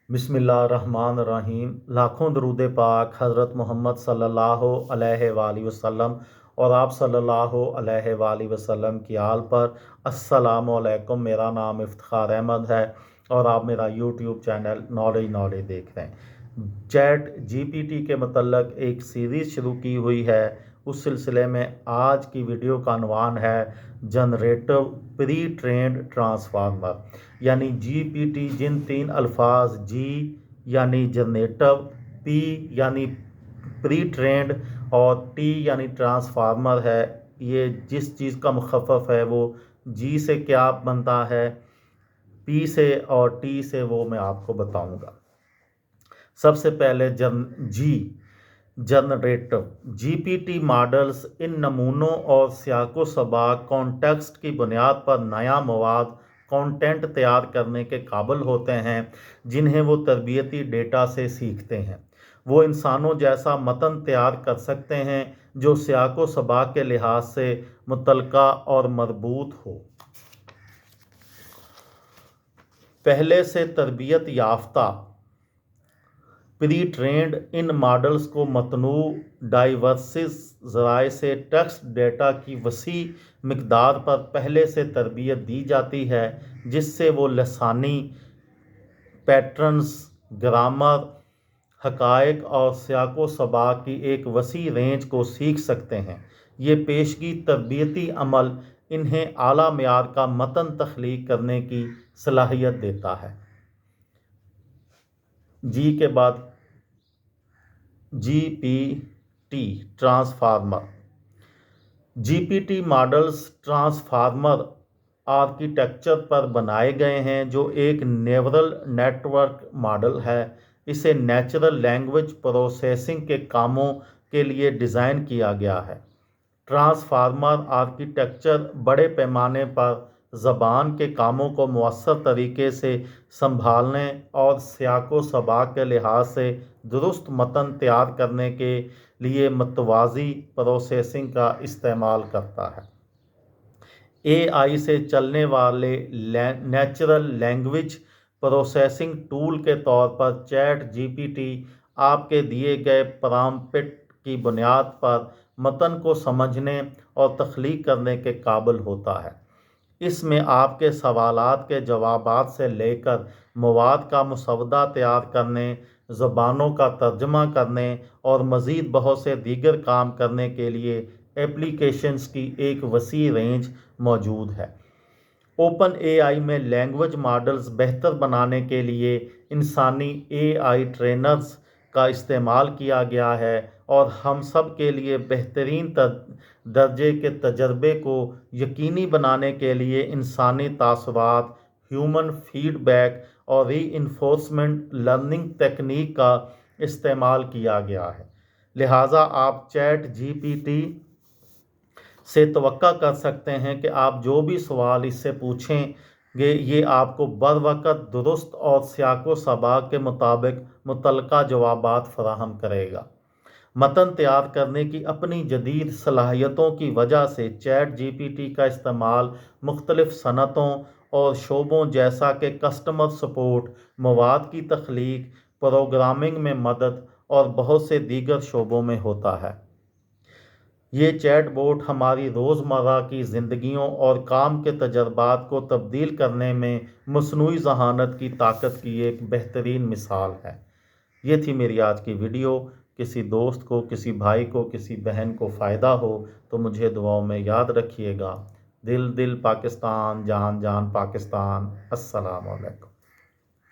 बिस्मिल्लाहिर्रहमानिर्रहीम। लाखों दरूद पाक हज़रत मोहम्मद सल्लल्लाहु अलैहि वसल्लम और आप सल्लल्लाहु अलैहि वसल्लम की आल पर। अस्सलामु अलैकुम। मेरा नाम इफ्तिखार अहमद है और आप मेरा यूट्यूब चैनल नॉलेज देख रहे हैं। चैट जीपीटी के मतलब एक सीरीज़ शुरू की हुई है। उस सिलसिले में आज की वीडियो का अनवान है जनरेटिव प्री ट्रेंड ट्रांसफार्मर, यानी जीपीटी जिन तीन अल्फाज जी यानी जनरेटिव, पी यानी प्री ट्रेंड और टी यानी ट्रांसफार्मर है, ये जिस चीज़ का मुखफ़फ़ है वो जी से क्या बनता है, पी से और टी से, वो मैं आपको बताऊंगा। सबसे पहले जनरेटिव जीपीटी मॉडल्स इन नमूनों और सियाको सबाक कॉन्टेक्स्ट की बुनियाद पर नया मवाद कंटेंट तैयार करने के काबिल होते हैं, जिन्हें वो तरबियती डेटा से सीखते हैं। वो इंसानों जैसा मतन तैयार कर सकते हैं जो सियाको सबाक के लिहाज से मुतलका और मरबूत हो। पहले से तरबियत याफ्ता प्री ट्रेंड इन मॉडल्स को मतनू डाइवर्सिस ज़राए से टेक्स्ट डेटा की वसी मिकदार पर पहले से तरबियत दी जाती है, जिससे वो लसानी पैटर्न्स, ग्रामर, हकायक और सियाको सबाक की एक वसी रेंज को सीख सकते हैं। ये पेशगी तरबियती अमल इन्हें आला मेयार का मतन तख्लीक करने की सलाहियत देता है। जी के बाद GPT transformer. GPT models transformer architecture पर बनाए गए हैं, जो एक न्यूरल नेटवर्क मॉडल है। इसे नेचुरल लैंग्वेज प्रोसेसिंग के कामों के लिए डिज़ाइन किया गया है। ट्रांसफार्मर आर्किटेक्चर बड़े पैमाने पर ज़बान के कामों को मौसर तरीके से संभालने और सियाको सबाक के लिहाज से दुरुस्त मतन तैयार करने के लिए मतवाज़ी प्रोसेसिंग का इस्तेमाल करता है। एआई से चलने वाले नेचुरल लैंग्वेज प्रोसेसिंग टूल के तौर पर चैट जीपीटी आपके दिए गए प्रॉम्प्ट की बुनियाद पर मतन को समझने और तख्लीक करने के काबिल होता है। इसमें आपके सवालात के जवाबात से लेकर मवाद का मुसवदा तैयार करने, ज़बानों का तर्जमा करने और मज़ीद बहुत से दीगर काम करने के लिए एप्लीकेशंस की एक वसी रेंज मौजूद है। ओपन एआई में लैंग्वेज मॉडल्स बेहतर बनाने के लिए इंसानी एआई ट्रेनर्स का इस्तेमाल किया गया है और हम सब के लिए बेहतरीन दर्जे के तजर्बे को यकीनी बनाने के लिए इंसानी तासुरात, ह्यूमन फीडबैक और रीइंफोर्समेंट लर्निंग तकनीक का इस्तेमाल किया गया है। लिहाजा आप चैट जीपीटी से तवक्का कर सकते हैं कि आप जो भी सवाल इससे पूछेंगे ये आपको बरवक़्त दुरुस्त और सियाको सबाक के मुताबिक मुतलका जवाबात फराहम करेगा। मतन तैयार करने की अपनी जदीद सलाहियतों की वजह से चैट जीपीटी का इस्तेमाल मुख्तलिफ सनतों और शोबों जैसा कि कस्टमर सपोर्ट, मवाद की तख्लीक, प्रोग्रामिंग में मदद और बहुत से दीगर शोबों में होता है। ये चैट बोट हमारी रोज़मर्रा की ज़िंदगियों और काम के तजर्बात को तब्दील करने में मसनूई ज़हानत की ताकत की एक बेहतरीन मिसाल है। ये थी मेरी आज की वीडियो। किसी दोस्त को, किसी भाई को, किसी बहन को फ़ायदा हो तो मुझे दुआओं में याद रखिएगा। दिल दिल पाकिस्तान, जान जान पाकिस्तान। अस्सलामु अलैकुम।